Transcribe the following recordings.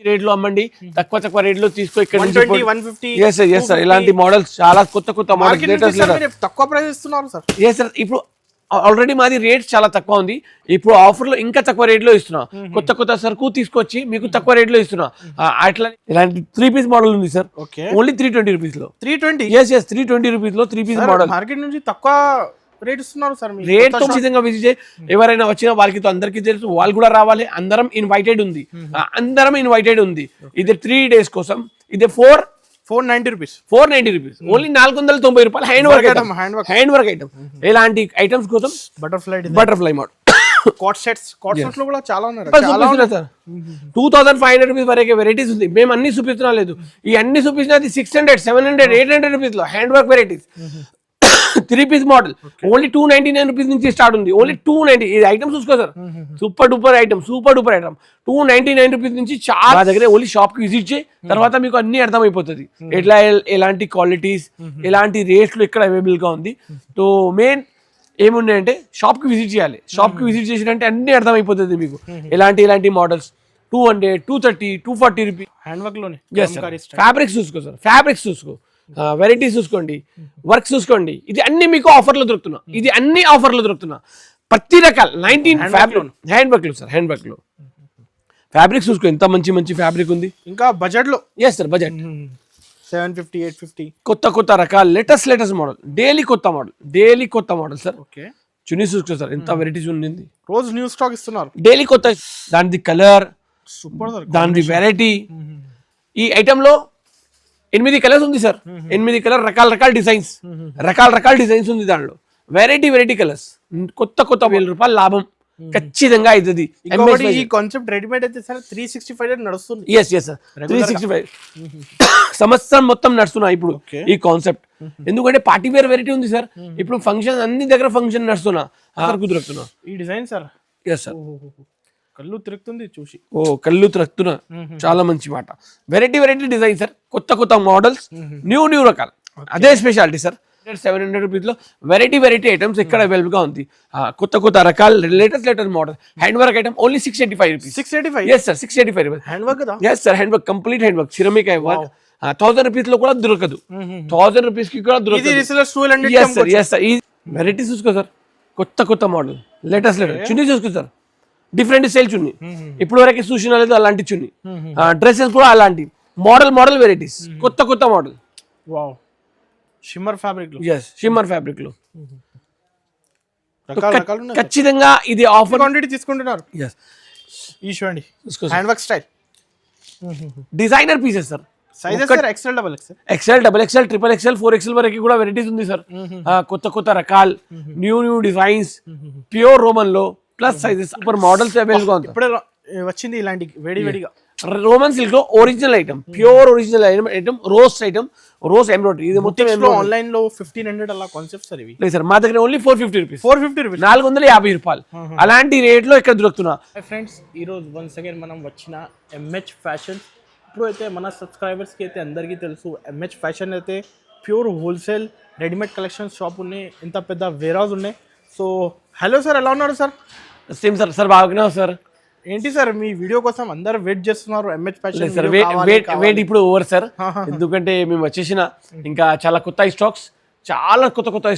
Rate లో అమ్మండి, తక్కువ rate లో తీసుకో. ఇక్కడ 120, 150. yes sir, ఇలాంటి మోడల్స్ చాలా కొత్త మోడల్స్ తక్కువ ప్రైస్ ఇస్తున్నారు సార్. yes sir, ఇప్పుడు ఆల్రెడీ మాది రేట్ చాలా తక్కువ ఉంది. ఇప్పుడు ఆఫర్ లో ఇంకా తక్కువ రేట్ లో ఇస్తున్నా. కొత్త సరుకు తీసుకొచ్చి మీకు తక్కువ రేట్ లో ఇస్తున్నా. అట్లా ఇలాంటి 3 పీస్ మోడల్ ఉంది సార్. ఓన్లీ 320 రూపీస్ లో. 320? yes 320 రూపీస్ లో 3 పీస్ మోడల్. మార్కెట్ నుంచి తక్కువ రేట్ ఇస్తున్నారు సార్. రేట్ తో ఖచ్చితంగా విజిట్ చేయి. ఎవరైనా వచ్చినా వాళ్ళకి అందరికీ తెలుసు, వాళ్ళు కూడా రావాలి. అందరం ఇన్వైటెడ్ ఉంది. ఇది 3 days కోసం. ఇది 490 రూపీస్. 490 రూపీస్. ఓన్లీ 490 రూపాయలు. Hand work item. ఎలాంటి ఐటమ్స్ కోసం బటర్ఫ్లై మోడల్. కోట్ సెట్స్ లో కూడా చాలా ఉన్నాయి సార్. 2500 రూపీస్ వరకే వెరైటీస్ ఉంది. మేము అన్ని చూపిస్తున్నా లేదు, ఈ అన్ని చూపించినది 600, 700, 800 రూపీస్ లో hand work varieties. 3 piece model only 299 rupees నుంచి స్టార్ట్ ఉంది. ఓన్లీ 290. ఇది ఐటమ్ చూసుకో sir, super duper item. 299 rupees నుంచి చాలా దగ్గర. ఓన్లీ షాప్ కి విజిట్ చేయి, తర్వాత మీకు అన్ని అర్థమైపోతుంది ఎట్లా ఎలాంటి క్వాలిటీస్ ఎలాంటి రేట్లు ఇక్కడ అవైలబుల్ గా ఉంది. సో మెయిన్ ఏమున్నాయంటే షాప్ కి విజిట్ చేయాలి. షాప్ కి విజిట్ చేసినంటే అన్ని అర్థమైపోతుంది మీకు. ఎలాంటి మోడల్స్ 200, 230, 240 రూపీస్ హ్యాండ్ వర్క్ లోనే. ఫ్యాబ్రిక్స్ చూసుకో సార్, ఫ్యాబ్రిక్స్ చూసుకో, వెరైటీస్ చూసుకోండి, వర్క్ చూసుకోండి. ఇది అన్ని మీకు ఆఫర్లో దొరుకుతున్నా. ప్రతి రకాల 19 హ్యాండ్ వర్క్ లో సార్. హ్యాండ్ వర్క్ లో ఫ్యాబ్రిక్స్ చూసుకో, ఎంత మంచి ఫ్యాబ్రిక్ ఉంది. ఇంకా బడ్జెట్ లో. Yes sir, budget 750, 850. కొత్త రకాల లేటెస్ట్ మోడల్. డైలీ కొత్త మోడల్ సార్. చున్నీ చూసుకో సార్, ఎంత వెరైటీస్ ఉంది. రోజు న్యూ స్టాక్ ఇస్తున్నారు. డైలీ కొత్త. దాని కలర్ సూపర్, దాని వెరైటీ. ఈ ఐటమ్ లో 8 కలర్స్ ఉంది సార్. 8 కలర్, రకాల డిజైన్స్ ఉంది దాంట్లో. Variety colours. కొత్త 1000 రూపాయలు లాభం ఖచ్చితంగా అవుతుంది. ఈ కాన్సెప్ట్ రెడీమేడ్ అయితే సార్ 365 నడుస్తుంది. ఎస్ సార్, 365 సంవత్సరం మొత్తం నడుస్తున్నా ఇప్పుడు ఈ కాన్సెప్ట్. ఎందుకంటే పార్టీ వేర్ వెరైటీ ఉంది సార్. ఇప్పుడు ఫంక్షన్ అన్ని దగ్గర ఫంక్షన్ నడుస్తున్నా కుదురుతున్నా. ఈ డిజైన్ సార్. ఎస్ సార్, కళ్ళు తిరుగుతుంది చూసి. కళ్ళు తిరుగుతున్నా, చాలా మంచి మాట. Variety design sir. కొత్త మోడల్స్, న్యూ రకాలు. అదే స్పెషాలిటీ సార్. 700 రూపీస్ లో వెరైటీ ఐటమ్స్ ఇక్కడ అవైలబుల్ గా ఉంది. కొత్త రకాల latest model hand work item only 685 rupees. 685? Yes sir, 685 rupees. Hand work కదా? Yes sir, hand work, complete hand work, ceramic work. 1000 rupees లో కూడా దొరకదు. 1000 రూపీస్ కి కూడా దొరకదు. ఎస్ సార్, ఈ వెరైటీస్ చూసుకో సార్. కొత్త మోడల్ లేటెస్ట్ చున్నీ చూసుకో సార్. డిఫరెంట్ స్టైల్ చున్నీ, ఇప్పుడు వరకు చూసిన లేదు అలాంటి చున్నీ. డ్రెస్సెస్ కూడా అలాంటి మోడల్ వెరైటీస్. కొత్త మోడల్. వావ్, షిమ్మర్ ఫ్యాబ్రిక్ లో. yes షిమ్మర్ ఫ్యాబ్రిక్ లో రకాలు ఉన్నాయి. ఖచ్చితంగా ఇది ఆఫర్ క్వాంటిటీ తీసుకుంటున్నారు. yes ఈ చూడండి, hand work style designer pieces sir. Sizes sir XL, double XL, triple XL, 4XL వరకు కూడా వెరైటీస్ ఉంది సార్. కొత్త రకాలు, న్యూ డిజైన్స్, ప్యూర్ రోమన్ లో plus sizes, super models available గా ఉంది. ఇప్పుడే వచ్చింది ఇలాంటి వేడిగా రోమన్ సిల్క్ లో original item, pure original item, rose embroidery. ఇది మొత్తం ఆన్లైన్ లో 1500 అలా కాన్సెప్ట్ సార్. ఇవి లేదు సార్, మా దగ్గర ఓన్లీ 450 రూపీస్. 450 రూపాయలు. అలాంటి రేట్ లో ఇక్కడ దొరుకుతున్నా. ఫ్రెండ్స్, ఈ రోజు వన్స్ అగైన్ మనం వచ్చిన MH ఫ్యాషన్. ఇప్పుడు అయితే మన సబ్స్క్రైబర్స్ కి అయితే అందరికీ తెలుసు, MH ఫ్యాషన్ అయితే pure wholesale readymade collection shop ఉన్నాయి. ఇంత పెద్ద వేర్ హౌస్ ఉన్నాయి. సో హలో సార్, ఎలా ఉన్నారు సార్? సేమ్ సార్ బాగున్నావు సార్. ఏంటి సార్, మీ వీడియో కోసం అందరు వెయిట్ చేస్తున్నారు. MH ఫ్యాషన్ సార్ వెయిట్ ఇప్పుడు ఓవర్ సార్. ఎందుకంటే మేము వచ్చేసిన ఇంకా చాలా కొత్త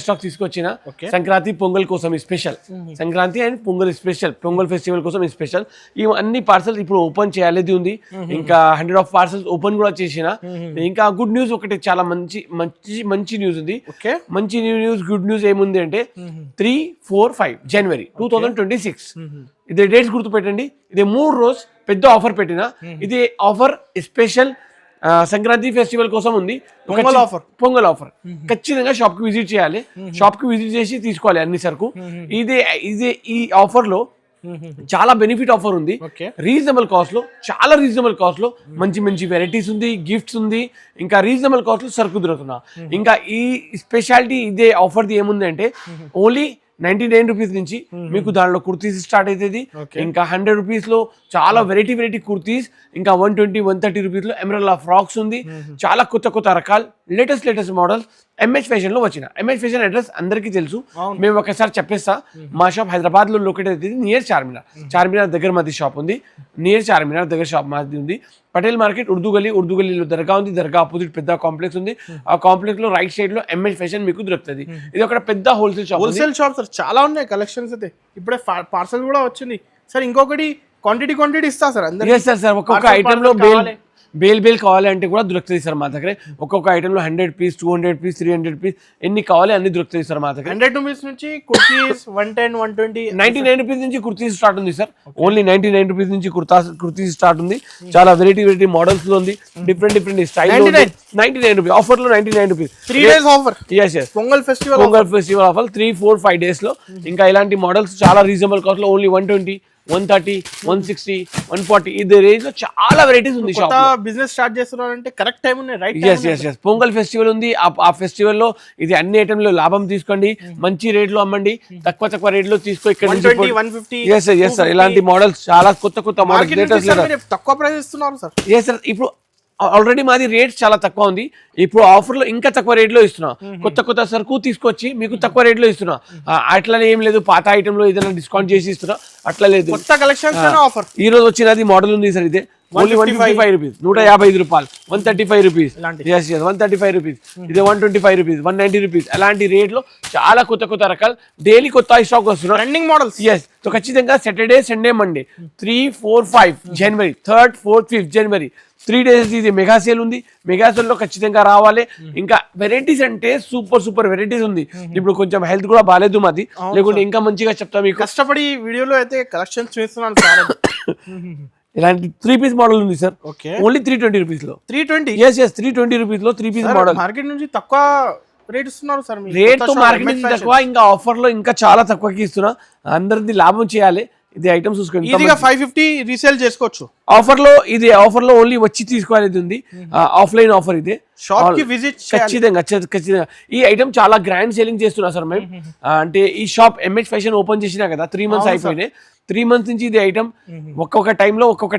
స్టాక్ తీసుకొచ్చిన. సంక్రాంతి పొంగల్ కోసం special, Sankranti and pongal festival కోసం స్పెషల్. ఈ అన్ని పార్సల్స్ ఇప్పుడు ఓపెన్ చేయాలి ఉంది. ఇంకా 100 పార్సల్స్ ఓపెన్ కూడా చేసిన. ఇంకా గుడ్ న్యూస్ ఒకటి, చాలా మంచి న్యూస్ ఉంది. గుడ్ న్యూస్ ఏముంది అంటే 3, 4, 5 జనవరి 2026 ఇది డేట్స్ గుర్తు పెట్టండి. ఇది 3 రోజు పెద్ద ఆఫర్ పెట్టిన. ఇది ఆఫర్ స్పెషల్ సంక్రాంతి ఫెస్టివల్ కోసం ఉంది. పొంగల్ ఆఫర్ ఖచ్చితంగా షాప్ కి విజిట్ చేయాలి. షాప్ కి విజిట్ చేసి తీసుకోవాలి అన్ని సరుకు. ఈ ఆఫర్ లో చాలా బెనిఫిట్ ఆఫర్ ఉంది. రీజనబుల్ కాస్ట్ లో, చాలా రీజనబుల్ కాస్ట్ లో మంచి వెరైటీస్ ఉంది, గిఫ్ట్స్ ఉంది. ఇంకా రీజనబుల్ కాస్ట్ లో సరుకు దొరుకుతున్నా. ఇంకా ఈ స్పెషాలిటీ ఇదే ఆఫర్ది ఏముంది అంటే ఓన్లీ 99 రూపీస్ నుంచి మీకు దానిలో కుర్తీస్ స్టార్ట్ అవుతుంది. ఇంకా 100 రూపీస్ లో చాలా వెరైటీ కుర్తీస్. ఇంకా 120, 130 రూపీస్ లో ఎమరల్లా ఫ్రాక్స్ ఉంది. చాలా కొత్త రకాలు, లేటెస్ట్ మోడల్స్ ఎంహెచ్ ఫ్యాషన్ లో వచ్చిన. ఎంహెచ్ ఫ్యాషన్ అడ్రస్ అందరికీ తెలుసు, మేము ఒకసారి చెప్పేస్తా. మా షాప్ హైదరాబాద్ లో లొకేట్ అవుతుంది నియర్ చార్మినార్. చార్మినార్ దగ్గర మాది షాప్ ఉంది, నియర్ చార్మినార్ దగ్గర షాప్ మాది ఉంది. పటేల్ మార్కెట్ ఉర్దూ గల్లీలో దర్గా ఉంది, దర్గా ఆపోజిట్ పెద్ద కాంప్లెక్స్ ఉంది. ఆ కాంప్లెక్స్ లో రైట్ సైడ్ లో ఎంహెచ్ ఫ్యాషన్ మీకు దొరుకుతుంది. ఇది ఒక పెద్ద హోల్సేల్ షాప్ సార్. చాలా ఉన్నాయి కలెక్షన్స్ అయితే. ఇప్పుడే పార్సల్ కూడా వచ్చింది సార్. ఇంకొకటి క్వాంటిటీ ఇస్తా సార్ అందరికీ. సార్ ఒక్కొక్క ఐటమ్ లో బేల్ కావాలంటే కూడా దొరుకుతుంది సార్ మా దగ్గర. ఒక్కొక్క ఐటమ్ లో 100 పీస్, 200 పీస్, 300 పీస్ ఎన్ని కావాలి అన్ని దొరుకుతాయి సార్ మా దగ్గర. 100 రూపీస్ నుంచి కుర్తీస్ 110, 120, 99 రూపీస్ నుంచి కుర్తీస్ స్టార్ట్ ఉంది సార్. ఓన్లీ 99 రూపీస్ నుంచి కుర్తీస్ స్టార్ట్ ఉంది. చాలా వెరైటీ మోడల్స్ లో ఉంది, డిఫరెంట్ స్టైల్. 99 రూపీస్ ఆఫర్ లో 99 rupees 3 days offer. Pongal festival offer 3, 4, 5 days లో. ఇంకా ఇలాంటి మోడల్స్ చాలా రీజనబుల్ కాస్ట్ లో ఓన్లీ 120, 130, 160, 140 ఇది రేంజ్ లో చాలా వెరైటీస్ ఉంది. షాప్ బిజినెస్ స్టార్ట్ చేస్తున్నారంటే కరెక్ట్ టైం ఉంది, రైట్ yes. పొంగల్ ఫెస్టివల్ ఉంది. ఆ ఫెస్టివల్ లో ఇది అన్ని ఐటమ్ లో లాభం తీసుకోండి, మంచి రేట్ లో అమ్మండి, తక్కువ రేట్ లో తీసుకో. ఇక్కడ 150 సార్ ఇలాంటి మోడల్స్ చాలా కొత్త మోడల్స్ తక్కువ ప్రైస్ ఇస్తున్నారు సార్. ఇప్పుడు ఆల్రెడీ మాది రేట్ చాలా తక్కువ ఉంది. ఇప్పుడు ఆఫర్ లో ఇంకా తక్కువ రేట్ లో ఇస్తున్నా. కొత్త సరుకు తీసుకొచ్చి మీకు తక్కువ రేట్ లో ఇస్తున్నా. అట్లనే ఏం లేదు, పాత ఐటమ్ లో ఏదైనా డిస్కౌంట్ చేసి ఇస్తున్నా, అట్లా లేదు. కొత్త కలెక్షన్స్ ఆఫర్. ఈ రోజు వచ్చినది మోడల్ ఉంది సార్, ఇదే ఓన్లీ 155 రూపీస్, 155 రూపాయలు, 135 రూపీస్, 135 రూపీస్, ఇదే 125 రూపీస్, 190 రూపీస్. అలాంటి రేట్ లో చాలా కొత్త రకాలు డైలీ కొత్త స్టాక్ వస్తున్నారు. Running models. సో ఖచ్చితంగా సాటర్డే, సండే, మండే 3, 4, 5 జనవరి, 3rd, 4th, 5th జనవరి 3 days ఇది మెగా సేల్ ఉంది. మెగా సేల్ లో ఖచ్చితంగా రావాలి. ఇంకా వెరైటీస్ అంటే సూపర్ వెరైటీస్ ఉంది. ఇప్పుడు కొంచెం హెల్త్ కూడా బాగాలేదు మాది, లేకుంటే ఇంకా మంచిగా చెప్తా మీకు. కష్టపడి వీడియోలో అయితే కలెక్షన్స్ చేస్తున్నాను సార్. ఇలాంటి 3 piece మోడల్ ఉంది సార్, ఓన్లీ 320 రూపీస్ లో. 320? yes 320 రూపీస్ లో 3 piece మోడల్. మార్కెట్ నుంచి తక్కువ రేట్ ఇస్తున్నారు సార్. రేట్ తో మార్కెట్ నుంచి తక్కువ, ఇంకా ఆఫర్ లో ఇంకా చాలా తక్కువకి ఇస్తున్నా. అందరిది లాభం చేయాలి. ఇది ఐటమ్ చూసుకోండి, ఈజీగా 550 రీసేల్ చేసుకోవచ్చు. ఆఫర్ లో ఓన్లీ వచ్చి తీసుకోవాలి ఉంది. ఆఫ్లైన్ ఆఫర్ ఇది. షాప్ కి విజిట్ ఖచ్చితంగా. ఈ ఐటమ్ చాలా గ్రాండ్ సేలింగ్ చేస్తున్నా సార్ మేము. అంటే ఈ షాప్ ఎంహెచ్ ఫ్యాషన్ ఓపెన్ చేసినా కదా 3 months అయిపోయినాయి. 3 months నుంచి ఇది ఐటమ్ ఒక్కొక్క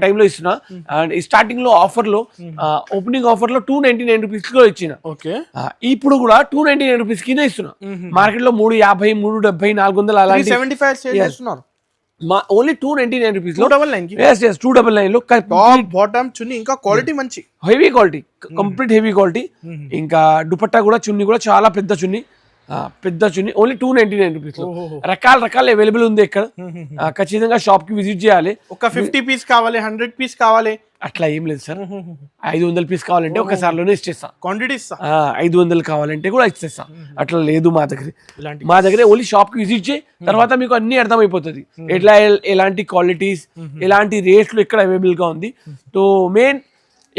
టైంలో ఇస్తున్నా. అండ్ స్టార్టింగ్ లో ఆఫర్ లో ఓపెనింగ్ ఆఫర్ లో 299 రూపీస్ లో ఇచ్చిన. ఇప్పుడు కూడా 299 రూపీస్ కింద ఇస్తున్నా. మార్కెట్ లో 350, 370, 400 అలాంటి 75 సేల్ చేస్తున్నారు. ఓన్లీ 299 రూపీస్ లో 299 లో టాప్ బాటమ్ చున్నీ, ఇంకా క్వాలిటీ మంచి heavy quality, complete heavy quality. ఇంకా దుపట్టా కూడా చున్నీ కూడా చాలా పెద్ద చున్నీ ఓన్లీ 299 రూపీస్ లో. రకాల అవైలబుల్ ఉంది ఇక్కడ. ఖచ్చితంగా షాప్ కి విజిట్ చేయాలి. ఒక 50 పీస్ కావాలి, 100 పీస్ కావాలి అట్లా ఏం లేదు సార్. 500 పీస్ కావాలంటే ఒకసారిలోనే ఇచ్చేస్తా. క్వాంటిటీ ఇస్తా. 500 కావాలంటే కూడా ఇచ్చేస్తా. అట్లా లేదు మా దగ్గర ఓన్లీ షాప్ కి విజిట్ చేయి, తర్వాత మీకు అన్ని అర్థమైపోతుంది. ఎలాంటి క్వాలిటీస్, ఎలాంటి రేట్లు ఇక్కడ అవైలబుల్ గా ఉంది. సో మెయిన్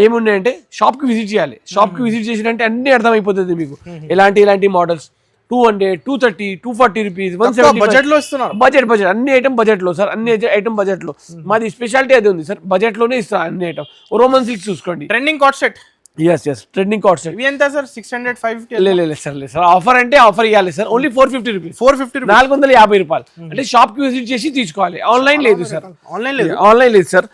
ఏమున్నాయంటే షాప్ కి విజిట్ చేయాలి. షాప్ కి విజిట్ చేసినంటే అన్ని అర్థమైపోతుంది మీకు. ఎలాంటి మోడల్స్ 200, 230, 240 రూపీస్, 170 బడ్జెట్ లో ఇస్తున్నారు. బడ్జెట్ అన్ని ఐటమ్ బడ్జెట్ లో సార్. అన్ని ఐటమ్ బడ్జెట్ లో. మాది స్పెషాలిటీ అది ఉంది సార్, బడ్జెట్ లోనే ఇస్తా అన్ని ఐటమ్. రోమన్ సిల్క్ చూసుకోండి, trending card set. Trending card set. ఇవి ఎంత సార్? 600, 550? లేదు సార్, ఆఫర్ అంటే ఆఫర్ ఇవ్వాలి సార్. Only 450 rupees. 450 రూపాయలు. అంటే షాప్ కి విజిట్ చేసి తీసుకోవాలి. ఆన్లైన్ లేదు సార్. ఆన్లైన్ లేదు సార్.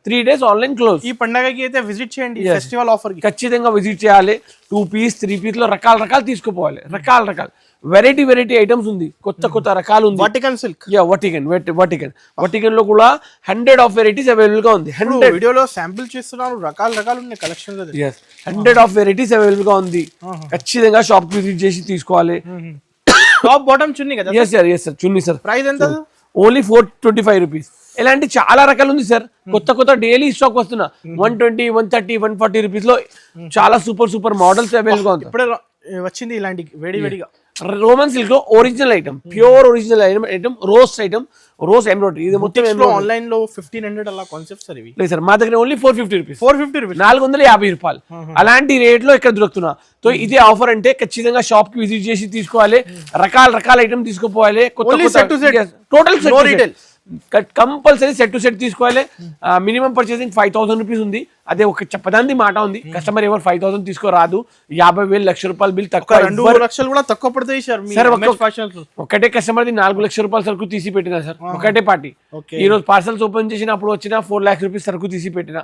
3 days online close. ఈ పండగకి అయితే విజిట్ చేయండి. ఫెస్టివల్ ఆఫర్ ఖచ్చితంగా విజిట్ చేయాలి. 2 piece, 3 piece లో రకాలు తీసుకోపోవాలి. రకాలు వెరైటీ ఐటమ్స్ ఉంది. కొత్త రకాలు ఉంది. వర్టికన్ సిల్క్. వర్టికన్ లో కూడా 100 ఆఫ్ వెరైటీస్ అవైలబుల్ గా ఉంది. 100 వీడియోలో శాంపిల్ చేస్తున్నారు. రకాలు ఉన్నాయి కలెక్షన్. 100 ఆఫ్ వెరైటీస్ అవైలబుల్ గా ఉంది. ఖచ్చితంగా షాప్ కి విజిట్ చేసి తీసుకోవాలి. టాప్ బాటమ్ చున్నీ కదా? yes sir చున్నీ సార్. ప్రైస్ ఎంత? Only 425 rupees. ఇలాంటి చాలా రకాలు ఉంది సార్. కొత్త డైలీ స్టాక్ వస్తున్నా. 120, 130, 140 రూపీస్ లో చాలా సూపర్ మోడల్స్ అవైలబుల్ గా ఉంది. ఇప్పుడే వచ్చింది ఇలాంటి వేడిగా. రోమన్ సిల్క్ లో original item, pure original item, rose embroidery. ఇది మొత్తం ఆన్లైన్ లో 1500 అలా కాన్సెప్ట్ సార్. ఇవి లేదు సార్, మా దగ్గర ఓన్లీ 450 రూపీస్. 450 రూపాయలు. అలాంటి రేట్ లో ఇక్కడ దొరుకుతున్నా. సో ఇదే ఆఫర్ అంటే ఖచ్చితంగా షాప్ కి విజిట్ చేసి తీసుకోవాలి. రకాల ఐటమ్ తీసుకోపోవాలి. Total set compulsory set to set తీసుకోవాలి. మినిమం పర్చేసింగ్ 5000 రూపీస్ ఉంది. అదే ఒక చెప్పదాంది మాట ఉంది, కస్టమర్ ఎవరు 5,000 తీసుకోరాదు, 50,000 ₹1,00,000 బిల్ తక్కువ 2 లక్షలు కూడా తక్కువ పడతాయి సార్. ఒకటే కస్టమర్ ₹4,00,000 సరుకు తీసి పెట్టినా సార్, ఒకటే పార్టీ. ఈ రోజు పార్సల్స్ ఓపెన్ చేసినప్పుడు వచ్చిన ₹4 lakhs సరుకు తీసి పెట్టిన,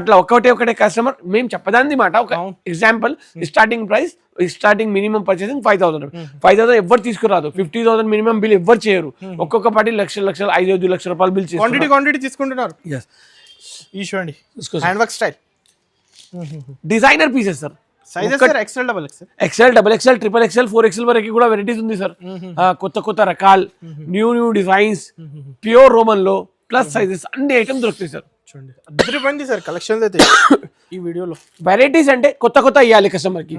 అట్లా ఒకటే కస్టమర్. మేము చెప్పదాంది మాట, ఒక example, starting price, starting minimum purchasing 5,000 ఎవరు తీసుకురాదు, 50,000 మినిమం బిల్ ఎవరు చేయరు. ఒక్కొక్క పార్టీ లక్షలు 5-5 లక్షల రూపాయలు బిల్ చేస్తారు. క్వాంటిటీ తీసుకుంటున్నారు. ఈ చూడండి hand work style designer pieces sir. Sizes sir XL, XL, XXL, 4XL వరకు కూడా వెరైటీస్ ఉంది సార్. కొత్త రకాలు, న్యూ డిజైన్స్, ప్యూర్ రోమన్ లో ప్లస్ సైజెస్ అన్ని ఐటమ్స్ దొరుకుతాయి సార్. చూడండి అద్దరిపోయింది సార్ కలెక్షన్స్ అయితే ఈ వీడియోలో. వెరైటీస్ అంటే కొత్త ఇవ్వాలి కస్టమర్ కి.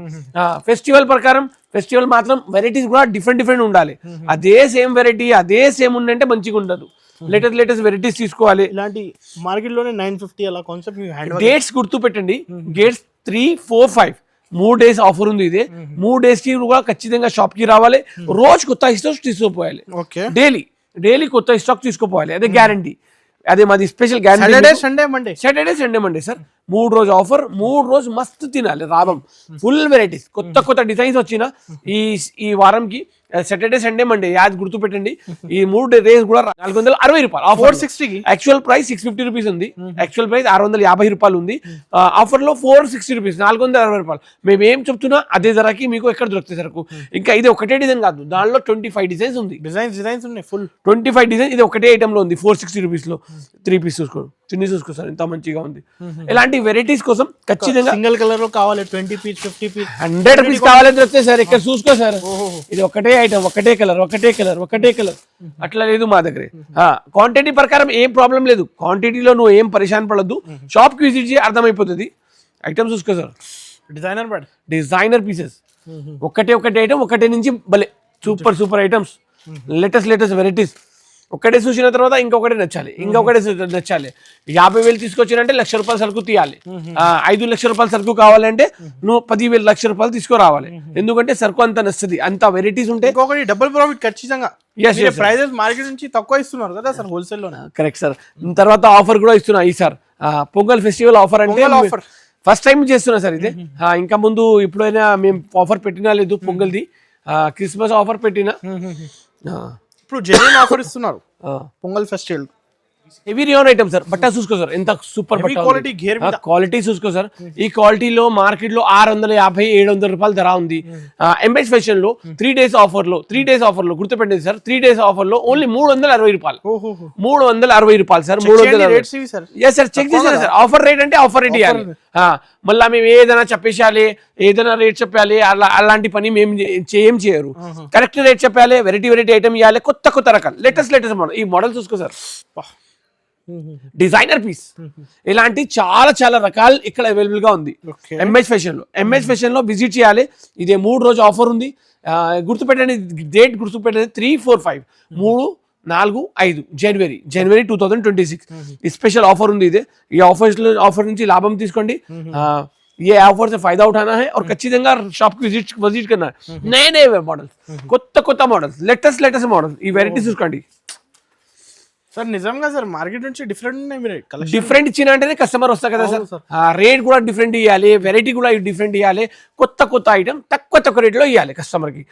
ఫెస్టివల్ ప్రకారం ఫెస్టివల్ మాత్రం వెరైటీస్ కూడా డిఫరెంట్ ఉండాలి. అదే సేమ్ వెరైటీ అదే సేమ్ ఉందంటే మంచిగా ఉండదు. లేటెస్ట్ వెరైటీస్ తీసుకోవాలి. ఇలాంటి మార్కెట్ లోనే 950 అలా కాన్సెప్ట్. డేట్స్ గుర్తు పెట్టండి, డేట్స్ 3, 4, 5 3 days ఆఫర్ ఉంది. ఇదే 3 days కి కూడా ఖచ్చితంగా షాప్ కి రావాలి. రోజు కొత్త స్టాక్ తీసుకోపోవాలి. డైలీ కొత్త స్టాక్ తీసుకోపోవాలి, అదే గ్యారంటీ. అదే మాది special guarantee. Saturday Sunday Monday sir 3 రోజు ఆఫర్. 3 రోజు మస్తు తినాలి, లాభం. ఫుల్ వెరైటీస్, కొత్త డిజైన్స్ వచ్చిన ఈ వారంకి సాటర్డే సండే మండే యాద్ గుర్తు పెట్టండి. ఈ 3 days కూడా ₹460 ఆఫర్. 460 యాక్చువల్ ప్రైస్ ₹650 ఉంది, యాక్చువల్ ప్రైస్ ₹650 ఉంది. ఆఫర్ లో ₹460, ₹460. మేము ఏం చెప్తున్నా అదే ధరకి మీకు ఎక్కడ దొరుకుతాయి సరుకు. ఇంకా ఇది ఒకటే డిజైన్ కాదు, దానిలో 25 డిజైన్స్ ఉంది. డిజైన్స్ ఉన్నాయి ఫుల్ 25 డిజైన్. ఇది ఒకటే ఐటమ్ లో ఉంది ₹460 లో. 3 పీస్ చూసుకో, చిన్ని చూసుకో సార్, ఎంత మంచిగా ఉంది. ఇలాంటి వెరైటీస్ కోసం ఖచ్చితంగా సింగిల్ కలర్ లో కావాలి, 20 పీస్ 50 పీస్ 100 పీస్ కావాలని దొరుకుతాయి సార్. ఇక్కడ చూసుకో సార్, ఇది ఒకటే ఐటమ్, ఒకటే కలర్ అట్లా లేదు మా దగ్గర. క్వాంటిటీ ప్రకారం ఏం ప్రాబ్లం లేదు, క్వాంటిటీలో నువ్వు ఏం పరిశాన్ పడద్దు. షాప్ కి విజిట్ చేసి అర్థమైపోతుంది. ఐటమ్ చూసుకో సార్, డిజైనర్ పీసెస్, ఒకటే ఐటమ్, ఒకటే నుంచి భలే సూపర్ ఐటమ్స్, లేటెస్ట్ వెరైటీస్. ఒకటే చూసిన తర్వాత ఇంకొకటి నచ్చాలి. 50,000 తీసుకొచ్చినంటే ₹1,00,000 సరుకు తీయాలి. 5 లక్షల రూపాయల సరుకు కావాలంటే నువ్వు 10,000 లక్షల రూపాయలు తీసుకురావాలి. ఎందుకంటే సరుకు అంత నచ్చుతుంది, అంత వెరైటీస్ ఉంటాయి. ఇంకొకటి డబుల్ ప్రాఫిట్ ఖచ్చితంగా. ప్రైజెస్ మార్కెట్ నుంచి తక్కువ ఇస్తున్నారు కదా సార్ హోల్సేల్ లో. Correct sir. తర్వాత ఆఫర్ కూడా ఇస్తున్నా ఈ సార్, పొంగల్ ఫెస్టివల్ ఆఫర్ అంటే ఫస్ట్ టైం చేస్తున్నా సార్ ఇది. ఇంకా ముందు ఎప్పుడైనా మేము ఆఫర్ పెట్టినా లేదు, పొంగల్ది క్రిస్మస్ ఆఫర్ పెట్టినా. ఇప్పుడు జెన్యూన్ ఆఫర్ ఇస్తున్నారు Pongal festival. Heavy rayon item sir. బట్ట చూసుకో సార్, ఎంత సూపర్ క్వాలిటీ చూసుకో సార్. ఈ క్వాలిటీలో మార్కెట్ లో ₹650-700 ధర ఉంది. ఎంఎస్ ఫ్యాషన్ లో 3 days ఆఫర్ లో గుర్తుపెట్టండి సార్, 3 days ఆఫర్ లో ఓన్లీ ₹360. ₹360 సార్. 360 సార్. చెక్ చేశారు సార్. ఆఫర్ రేట్ అంటే ఆఫర్ రేట్ ఇవ్వాలి. మళ్ళీ మేము ఏదైనా చెప్పేసాలి, ఏదైనా రేట్ చెప్పాలి, అలాంటి పని మేము ఏం చేయరు. కరెక్ట్ రేట్ చెప్పాలి, వెరైటీ ఐటమ్ ఇవ్వాలి, కొత్త రకాలు, లేటెస్ట్ మోడల్. ఈ మోడల్ చూసుకో సార్, డిజైనర్ పీస్. ఇలాంటి చాలా రకాలు ఇక్కడ అవైలబుల్ గా ఉంది ఎంఎస్ ఫ్యాషన్ లో విజిట్ చేయాలి. ఇదే 3 రోజు ఆఫర్ ఉంది. గుర్తుపెట్టండి, డేట్ గుర్తుపెట్టండి, 3, 4, 5 3, 4, 5 జనవరి 2026 ఈ స్పెషల్ ఆఫర్ ఉంది. ఇదే ఈ ఆఫర్ నుంచి లాభం తీసుకోండి. ये ऑफर से फायदा उठाना है और ఖచ్చితంగా షాప్ కి విజిట్ करना है. नए మోడల్స్, కొత్త మోడల్స్, లేటెస్ట్ మోడల్స్, ఈ వెరైటీస్ చూసుకోండి సార్. నిజంగా సార్ మార్కెట్ నుంచి డిఫరెంట్ ఇచ్చిన అంటేనే కస్టమర్ వస్తారు కదా సార్. రేట్ కూడా డిఫరెంట్ ఇవ్వాలి, వెరైటీ కూడా డిఫరెంట్ ఇవ్వాలి, కొత్త ఐటమ్ తక్కువ రేట్లో ఇవ్వాలి కస్టమర్ కి.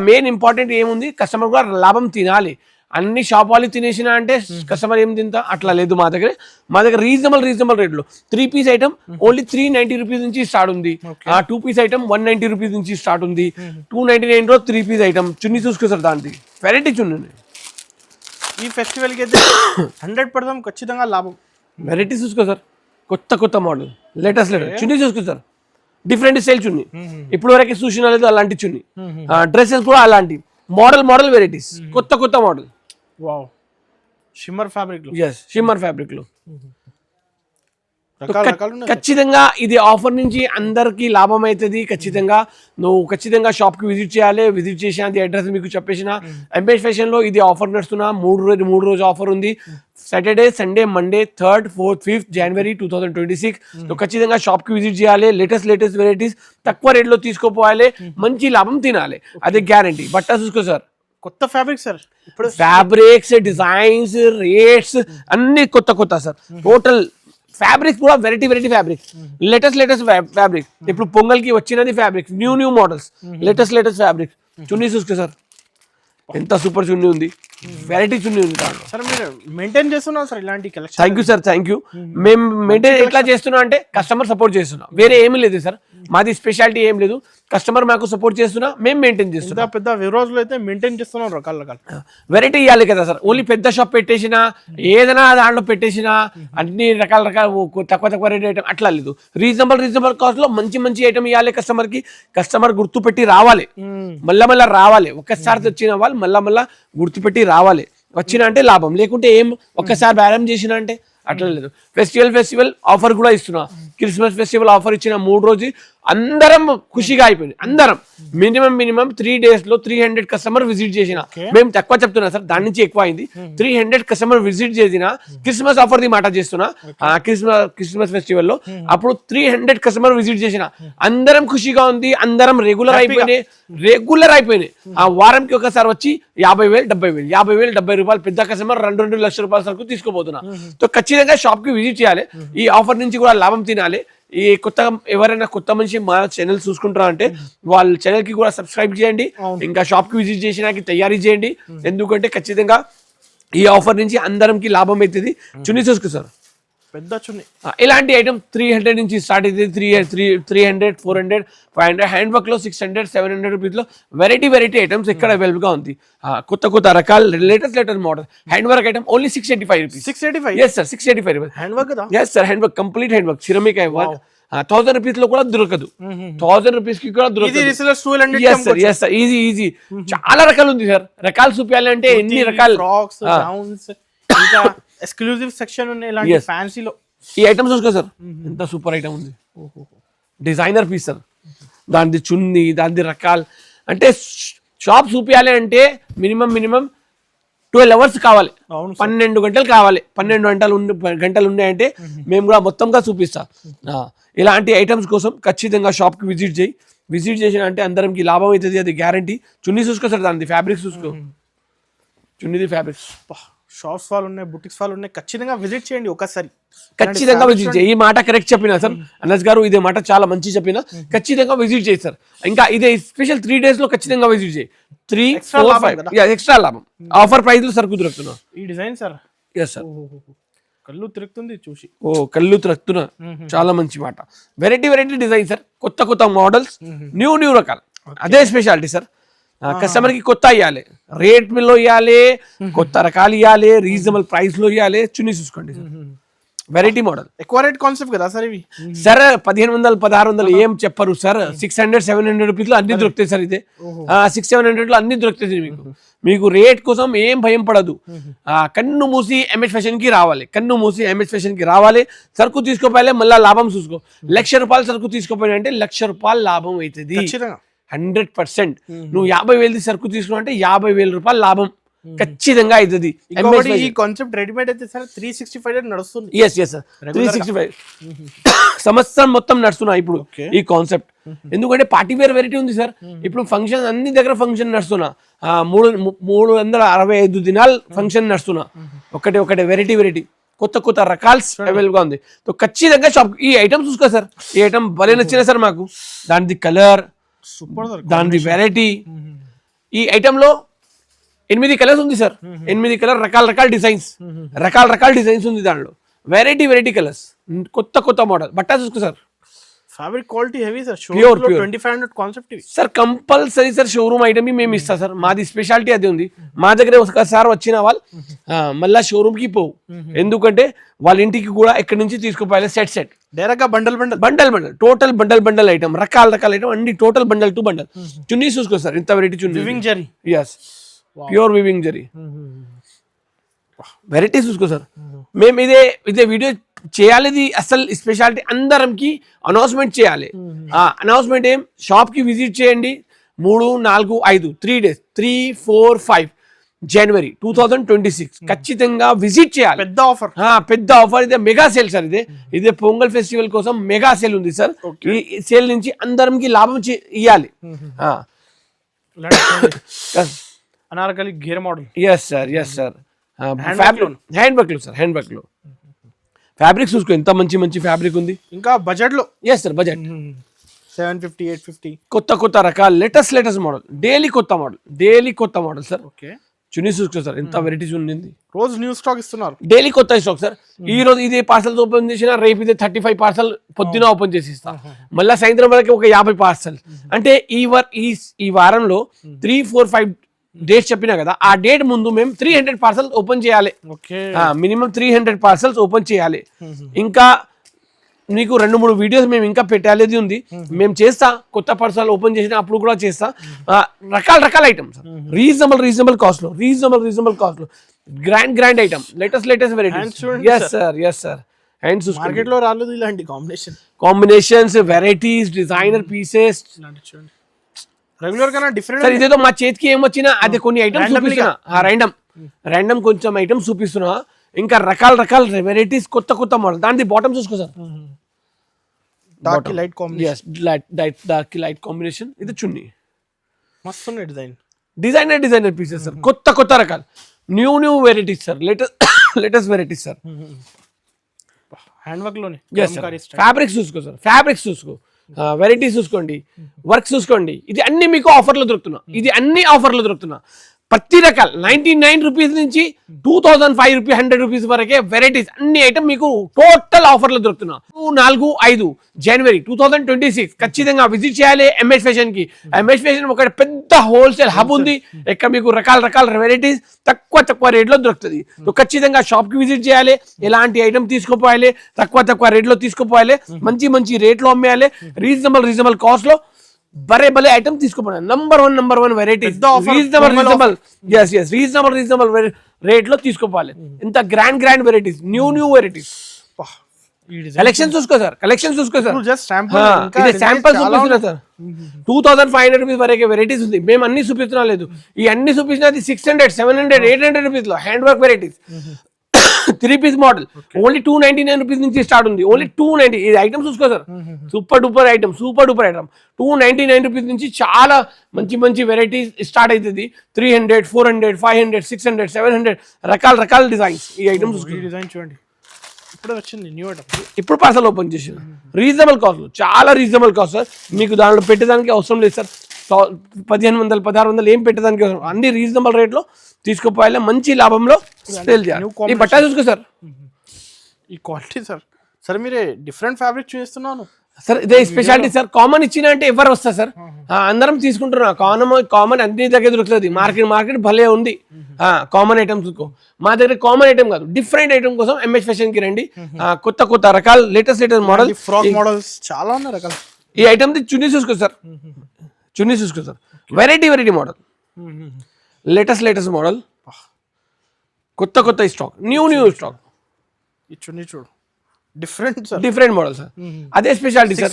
మెయిన్ ఇంపార్టెంట్ ఏముంది, కస్టమర్ కూడా లాభం తినాలి. అన్ని షాప్ వాళ్ళు తినేసిన అంటే కస్టమర్ ఏం తింటా, అట్లా లేదు. మా దగ్గర రీజనబుల్ రేట్లో 3 పీస్ ఐటమ్ ఓన్లీ ₹390 నుంచి స్టార్ట్ ఉంది. 2 పీస్ ఐటమ్ ₹190 నుంచి స్టార్ట్ ఉంది. 299 లో 3 పీస్ ఐటమ్. చున్నీ చూసుకో సార్, దాంట్లో వెరైటీ చున్నీ. ఈ ఫెస్టివల్ కి అయితే 100% ఖచ్చితంగా లాభం. వెరైటీ చూసుకో సార్, కొత్త మోడల్, లేటెస్ట్ చున్నీ చూసుకో సార్, డిఫరెంట్ స్టైల్ చున్నీ, ఇప్పుడు వరకు చూసిన లేదు అలాంటి చున్నీ. డ్రెస్సెస్ కూడా అలాంటి మోడల్ వెరైటీస్, కొత్త మోడల్. వావ్, షిమ్మర్ ఫ్యాబ్రిక్ లో ఖచ్చితంగా ఇది ఆఫర్ నుంచి అందరికి లాభం అవుతుంది. ఖచ్చితంగా షాప్ కి విజిట్ చేయాలి. విజిట్ చేసిన అడ్రస్ మీకు చెప్పేసిన. ఎంఎస్ ఫ్యాషన్ లో ఇది ఆఫర్ నడుస్తున్నా, 3 రోజు ఆఫర్ ఉంది. Saturday Sunday Monday 3rd 4th 5th January 2026. ఖచ్చితంగా షాప్ కి విజిట్ చేయాలి. లేటెస్ట్ వెరైటీస్ తక్కువ రేట్ లో తీసుకోపోవాలి, మంచి లాభం తినాలి, అదే గ్యారంటీ. బట్ట చూసుకో సార్, కొత్త ఫ్యాబ్రిక్ సార్. ఇప్పుడు ఫ్యాబ్రిక్స్, డిజైన్స్, రేట్స్ అన్ని కొత్త సార్. టోటల్ ఫ్యాబ్రిక్స్ కూడా వెరైటీ ఫ్యాబ్రిక్, లేటెస్ట్ ఫ్యాబ్రిక్. ఇప్పుడు పొంగల్ కి వచ్చినది fabric, new models, latest fabric. చున్నీ చూసుకో సార్, ఎంత సూపర్ చున్నీ ఉంది, వెరైటీ చున్నీ ఉంది దాంట్లో. సార్ మీరు మెయింటైన్ చేస్తున్నాం సార్ ఇలాంటి collection. Thank you sir, thank you. మేము మెయింటైన్ ఎట్లా చేస్తున్నాం అంటే కస్టమర్ సపోర్ట్ చేస్తున్నాం, వేరే ఏమీ లేదు సార్. మాది స్పెషాలిటీ ఏం లేదు, కస్టమర్ మాకు సపోర్ట్ చేస్తున్నా, మేము మెయింటైన్ చేస్తున్నాం. పెద్ద రోజులు అయితే మెయింటైన్ చేస్తున్నాం రకాల వెరైటీ ఇవ్వాలి కదా సార్. ఓన్లీ పెద్ద షాప్ పెట్టేసినా ఏదైనా దాంట్లో పెట్టేసినా అన్ని రకాల తక్కువ రేట్ ఐటమ్ అట్లా లేదు. రీజనబుల్ కాస్ట్ లో మంచి ఐటమ్ ఇవ్వాలి కస్టమర్ కి. కస్టమర్ గుర్తుపెట్టి రావాలి, మళ్ళా రావాలి. ఒక్కసారి వచ్చిన వాళ్ళు మళ్ళా గుర్తుపెట్టి రావాలి. వచ్చిన అంటే లాభం, లేకుంటే ఏం ఒక్కసారి బేరం చేసిన అంటే అట్లా లేదు. ఫెస్టివల్ ఆఫర్ కూడా ఇస్తున్నా. క్రిస్మస్ ఫెస్టివల్ ఆఫర్ ఇచ్చిన 3 రోజు అందరం ఖుషిగా అయిపోయింది. అందరం మినిమం 3 days లో 300 కస్టమర్ విజిట్ చేసిన. మేము తక్కువ చెప్తున్నా సార్, దాని నుంచి ఎక్కువ అయింది. 300 కస్టమర్ విజిట్ చేసిన క్రిస్మస్ ఆఫర్ ది మాట చేస్తున్నా. క్రిస్మస్ ఫెస్టివల్ లో అప్పుడు 300 కస్టమర్ విజిట్ చేసిన. అందరం ఖుషిగా ఉంది, అందరం రెగ్యులర్ అయిపోయినాయి. ఆ వారంకి ఒకసారి వచ్చి 50,000 70,000 70 రూపాయలు పెద్ద కస్టమర్ 2 లక్షల రూపాయల సరుకు తీసుకోబోతున్నా. సో ఖచ్చితంగా షాప్ కి విజిట్ చేయాలి, ఈ ఆఫర్ నుంచి కూడా లాభం తినాలి. ఈ ఎవరైనా కొత్త మనిషి మా ఛానల్ చూసుకుంటారా అంటే వాళ్ళ ఛానల్ కి కూడా సబ్స్క్రైబ్ చేయండి, ఇంకా షాప్ కి విజిట్ చేసినాకి తయారీ చేయండి. ఎందుకంటే ఖచ్చితంగా ఈ ఆఫర్ నుంచి అందరికి లాభం అవుతుంది. చున్నీ చూసుకో సార్, పెద్ద చున్నీ. ఇలాంటి ఐటమ్ 300 నుంచి స్టార్ట్ అవుతుంది. 300 400 500 హ్యాండ్ వర్క్ లో 600 700 రూపీస్ లో వెరైటీ ఐటమ్స్ ఇక్కడ అవైలబుల్ గా ఉంది. కొత్త రకాల latest model hand work item only 685 rupees. 685? Yes sir, 685 rupees hand work. Yes sir, hand work, complete hand work, ceramic hand work. 1000 rupees లో కూడా దొరకదు, 1000 రూపీస్ కి కూడా దొరకదు. ఈజీ చాలా రకాలు ఉంది సార్. రకాలు చూపించాలి అంటే ఎన్ని రకాలు ఇంకా ఎక్స్క్లూజివ్ సెక్షన్ ఉన్నాయి ఇలాంటి ఫ్యాన్సీలో. ఈ ఐటమ్స్ చూసుకో సార్, ఎంత సూపర్ ఐటమ్ ఉంది, డిజైనర్ పీస్ సార్. దానిది చున్నీ, దానిది రకాలు. అంటే షాప్ చూపించాలి అంటే మినిమం 12 hours కావాలి, 12 గంటలు కావాలి. 12 గంటలు ఉన్నాయంటే మేము కూడా మొత్తంగా చూపిస్తాం. ఇలాంటి ఐటమ్స్ కోసం ఖచ్చితంగా షాప్కి విజిట్ చేసిన అంటే అందరికి లాభం అవుతుంది, అది గ్యారంటీ. చున్నీ చూసుకో సార్, దానిది ఫ్యాబ్రిక్స్ చూసుకో, చున్నీది ఫ్యాబ్రిక్స్. షాప్స్ వాళ్ళు ఉన్నాయి, బుటిక్స్ వాళ్ళు ఉన్నాయి, ఖచ్చితంగా విజిట్ చేయండి ఒకసారి. ఖచ్చితంగా విజిట్ చేయి. ఈ మాట కరెక్ట్ చెప్పినా సార్ అనస్ గారు, ఇదే మాట చాలా మంచి చెప్పినా. ఖచ్చితంగా విజిట్ చేయి సార్. ఇంకా ఇదే స్పెషల్ 3 days లో ఖచ్చితంగా విజిట్ చేయి. 3 4 5 ఎక్స్ట్రా లాభం. ఆఫర్ ప్రైస్ లో సరుకు దొరుకుతున్నా. ఈ డిజైన్ సార్, ఎస్ సార్, కళ్ళు తిరుగుతుంది చూసి. కళ్ళు తిరుగుతున్నా, చాలా మంచి మాట. వెరైటీ డిజైన్ సార్, కొత్త మోడల్స్, న్యూ రకాలు. అదే స్పెషాలిటీ సార్. కస్టమర్ కి కొత్త ఇవ్వాలి, రేట్ లో ఇవ్వాలి, కొత్త రకాలు ఇవ్వాలి, రీజనబుల్ ప్రైస్ లో ఇవ్వాలి. చున్నీ చూసుకోండి సార్, వెరైటీ మోడల్. ఎక్కువ రేట్ కాన్సెప్ట్ కదా సార్ ఇవి. సార్ 1500 1600 ఏం చెప్పరు సార్. 600 700 రూపీస్ లో అన్ని దొరుకుతాయి సార్. ఇదే 600-700 లో అన్ని దొరుకుతాయి మీకు రేట్ కోసం ఏం భయం పడదు. కన్ను మూసి ఎంఎస్ ఫ్యాషన్ కి రావాలి, సరుకు తీసుకోపోయాలి, మళ్ళీ లాభం చూసుకో. 1,00,000 రూపాయలు సరుకు తీసుకోపోయినా అంటే 1,00,000 రూపాయలు లాభం అవుతుంది 100%. నువ్వు 50,000 సరుకు తీసుకున్నా అంటే 50,000 రూపాయలు లాభం ఖచ్చితంగా అవుతుంది. ఈ కాన్సెప్ట్ రెడీమేడ్ అయితే సార్ 365 నడుస్తుంది. ఎస్ సార్, 365 సంవత్సరం మొత్తం నడుస్తున్నా ఇప్పుడు ఈ కాన్సెప్ట్. ఎందుకంటే పార్టీ వేర్ వెరైటీ ఉంది సార్. ఇప్పుడు ఫంక్షన్ అన్ని దగ్గర ఫంక్షన్ నడుస్తున్నా, 365 దినాలు ఫంక్షన్ నడుస్తున్నా. ఒకటే వెరైటీ కొత్త రకాల్స్ అవైలబుల్ గా ఉంది. సో ఖచ్చితంగా షాప్ ఈ ఐటమ్ చూసుకో సార్. ఈ ఐటమ్ భలే నచ్చిన సార్ మాకు. దానిది కలర్ సూపర్, దానిది వెరైటీ. ఈ ఐటమ్ లో 8 కలర్స్ ఉంది సార్. 8 కలర్ రకాల డిజైన్స్ ఉంది దాంట్లో. వెరైటీ కలర్స్, కొత్త మోడల్. బట్ట చూసుకో sir, fabric quality heavy sir. Pure 2500 concept ఇవి sir. Compulsory sir showroom item మేము ఇస్తాం సార్. మాది స్పెషాలిటీ అది ఉంది. మా దగ్గర ఒకసారి వచ్చిన వాళ్ళు మళ్ళా షోరూమ్ కి పోవు. ఎందుకంటే వాళ్ళ ఇంటికి కూడా ఎక్కడి నుంచి తీసుకుపోయాలి. సెట్ డైరెక్ట్ గా బండల్ టోటల్ బండల్ ఐటమ్, రకాల ఐటమ్ అన్ని టోటల్ బండల్ టు బండల్. చున్నీ చూసుకో సార్, ఇంత వెరైటీ చున్నీ. Weaving zari, yes, pure weaving zari. Variety చూసుకో సార్. మేము ఇదే వీడియో చేయాలి. అసలు స్పెషాలిటీ అందరంకి అనౌన్స్మెంట్ చేయాలి. అనౌన్స్మెంట్ ఏం, షాప్ కి విజిట్ చేయండి. 3 4 5 3 days 3 4 5 January 2026 ఖచ్చితంగా విజిట్ చేయాలి. పెద్ద ఆఫర్ ఇదే, మెగా సేల్ సార్. ఇదే పొంగల్ ఫెస్టివల్ కోసం మెగా సేల్ ఉంది సార్. ఈ సేల్ నుంచి అందరికి లాభం ఇవ్వాలి. అనార్కలి గేర్ model. Yes sir hand work లో ఫ్యాబ్రిక్స్ చూసుకో ఎంత మంచి మంచి ఫ్యాబ్రిక్ ఉంది. ఇంకా బడ్జెట్లో ఎస్ సార్ బడ్జెట్ 750 850 కొత్త రకాల లేటెస్ట్ మోడల్, డైలీ కొత్త మోడల్ సార్. ఓకే చున్నీ చూసుకో సార్ ఎంత వెరైటీస్ ఉండింది. రోజు న్యూ స్టాక్ ఇస్తున్నారు, డైలీ కొత్త స్టాక్ సార్. ఈ రోజు ఇది పార్సల్స్ ఓపెన్ చేసినా రేపు ఇది 35 పార్సల్ పొద్దున ఓపెన్ చేసి ఇస్తా, మళ్ళీ సాయంత్రం వరకు ఒక 50 పార్సల్. అంటే ఈ వారంలో 3 4 5 డేట్స్ చెప్పినా కదా, ఆ డేట్ ముందు మేము 300 పార్సల్ ఓపెన్ చేయాలి. మినిమం 300 పార్సల్స్ ఓపెన్ చేయాలి. ఇంకా మీకు 2-3 వీడియోస్ మేము ఇంకా పెట్టాలేది ఉంది, మేము చేస్తా. కొత్త పార్సల్ ఓపెన్ చేసిన అప్పుడు కూడా చేస్తా. రకాల ఐటమ్స్ రీజనబుల్ కాస్ట్ లో grand item, latest varieties. Yes sir and market లో రాలేదు ఇలాంటి combinations, varieties, designer pieces. Regular గా డిఫరెంట్ సార్ ఇదేదో మా చేతికి ఏమొచ్చినా అదే కొన్ని ఐటమ్స్ చూపిస్తున్నా, ర్యాండమ్ కొంచెం ఐటమ్స్ చూపిస్తున్నా. ఇంకా రకాల వెరైటీస్, కొత్త మోడల్. దాని బాటమ్ చూసుకో sir, dark light combination, light combination. ఇది చున్నీ మస్తు ఉన్నాయి, డిజైనర్ పీసెస్ సార్. కొత్త రకాలు, new varieties sir, latest varieties sir. Hand work లోనే ఫ్యాబ్రిక్స్ చూసుకో, వెరైటీస్ చూసుకోండి, వర్క్ చూసుకోండి. ఇది అన్ని మీకు ఆఫర్లో దొరుకుతున్నా. ప్రతి రకాల 99 రూపీస్ నుంచి 2005 రూపీస్ 100 రూపీస్ వరకే వెరైటీస్ అన్ని ఐటమ్ మీకు టోటల్ ఆఫర్లో దొరుకుతున్నా. 4-5 జనవరి 2026 ఖచ్చితంగా విజిట్ చేయాలి ఎంఎస్ ఫ్యాషన్ కి. ఎంఎస్ ఫ్యాషన్ ఒక పెద్ద హోల్సేల్ హబ్ ఉంది, ఇక్కడ మీకు రకాల వెరైటీస్ తక్కువ రేట్లో దొరుకుతుంది. సో ఖచ్చితంగా షాప్ కి విజిట్ చేయాలి, ఎలాంటి ఐటమ్ తీసుకుపోయాలి, తక్కువ రేట్లో తీసుకుపోయాలి, మంచి రేట్లో అమ్మేయాలి, రీజనబుల్ కాస్ట్ లో భలే ఐటమ్ తీసుకుపోయాలి. Number one varieties, reasonable rate లో తీసుకోవాలి. ఇంత grand varieties, new varieties. Collection చూసుకో సార్, శాంపుల్ చూపిస్తున్నా సార్. 2500 రూపీస్ వరకే వెరైటీస్ ఉంది. మేము అన్ని చూపిస్తున్నా లేదు, ఈ అన్ని చూపించినది 600 700 800 రూపీస్ లో hand work varieties. 3 piece model only 299 rupees నుంచి స్టార్ట్ ఉంది. ఓన్లీ 290. ఇది ఐటమ్ చూసుకో sir, super duper item 299 rupees నుంచి చాలా మంచి వెరైటీస్ స్టార్ట్ అవుతుంది. 300 400 500 600 700 రకాల డిజైన్స్. ఈ ఐటమ్ డిజైన్ చూడండి, ఇప్పుడు వచ్చింది న్యూ ఐటమ్, ఇప్పుడు పార్సల్ ఓపెన్ చేసిన. రీజనబుల్ కాస్ట్, చాలా రీజనబుల్ కాస్ట్ సార్. మీకు దాంట్లో పెట్టడానికి అవసరం లేదు సార్. 1500 1600 ఏం పెట్టడానికి అవసరం, అన్ని రీజనబుల్ రేట్లో తీసుకుపోయాలి, మంచి లాభంలో సేల్ చేయాలి. ఈ బట్ట చూసుకో సార్, ఈ క్వాలిటీ సార్ మీరే డిఫరెంట్ ఫ్యాబ్రిక్ చూపిస్తున్నాను సార్. ఇదే స్పెషాలిటీ సార్. కామన్ ఇచ్చిన అంటే ఎవరు వస్తారు సార్, అందరం తీసుకుంటున్నా. కామన్ అన్ని దగ్గర దొరుకుతుంది. మార్కెట్ భలే ఉంది. కామన్ ఐటమ్స్ మా దగ్గర కామన్ ఐటమ్ కాదు, డిఫరెంట్ ఐటమ్ కోసం ఎంఎస్ ఫ్యాషన్ కి రండి. కొత్త రకాల లేటెస్ట్ మోడల్, ఫ్రాక్ మోడల్స్ చాలా ఉన్నాయి రకాలు. ఈ ఐటమ్ చున్నీ చూసుకో sir, variety model, latest model, కొత్త స్టాక్, న్యూ స్టాక్. ఈ చున్నీ చూడు, డిఫరెంట్ మోడల్ సార్. అదే స్పెషాలిటీ సార్.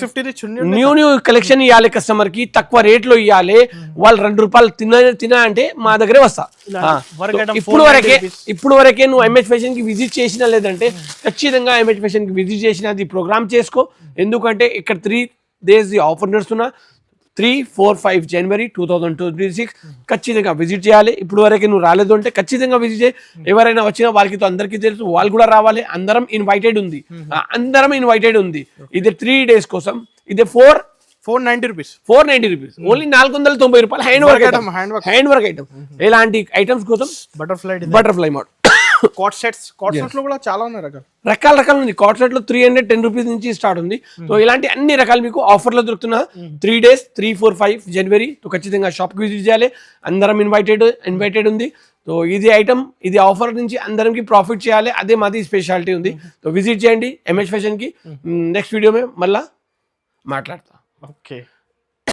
న్యూ కలెక్షన్ ఇవ్వాలి కస్టమర్ కి, తక్కువ రేట్ లో ఇవ్వాలి. వాళ్ళు 2 రూపాయలు తినా అంటే మా దగ్గరే వస్తా. ఇప్పుడు వరకే నువ్వు ఎంఎస్ ఫ్యాషన్ కి విజిట్ చేసినా లేదంటే ఖచ్చితంగా ఎంఎస్ ఫ్యాషన్ కి విజిట్ చేసినది ప్రోగ్రామ్ చేసుకో. ఎందుకంటే ఇక్కడ 3 days ఆఫర్ నడుస్తున్నా. 3 4 5 జనవరి 2026 ఖచ్చితంగా విజిట్ చేయాలి. ఇప్పుడు వరకు నువ్వు రాలేదు అంటే ఖచ్చితంగా విజిట్ చేయి. ఎవరైనా వచ్చినా వాళ్ళకి అందరికీ తెలుసు, వాళ్ళు కూడా రావాలి. అందరం ఇన్వైటెడ్ ఉంది. ఇది 3 days కోసం. ఇది 490 రూపీస్, ఓన్లీ 490 రూపాయలు. Hand work item. ఎలాంటి ఐటమ్స్ కోసం బటర్ఫ్లై మోడల్. కాట్ సెట్స్ లో కూడా చాలా ఉన్నాయి రకాలు ఉంది. కాట్ సెట్ లో 310 రూపీస్ నుంచి స్టార్ట్ ఉంది. సో ఇలాంటి అన్ని రకాలు మీకు ఆఫర్ లో దొరుకుతున్నా. 3 days 3 4 5 జనవరి. సో ఖచ్చితంగా షాప్ కి విజిట్ చేయాలి. అందరం ఇన్వైటెడ్ ఉంది. సో ఇది ఐటమ్, ఇది ఆఫర్ నుంచి అందరికి ప్రాఫిట్ చేయాలి. అదే మాది స్పెషాలిటీ ఉంది. సో విజిట్ చేయండి ఎంఎస్ ఫ్యాషన్ కి. నెక్స్ట్ వీడియో మే మళ్ళా మాట్లాడతా. ఓకే.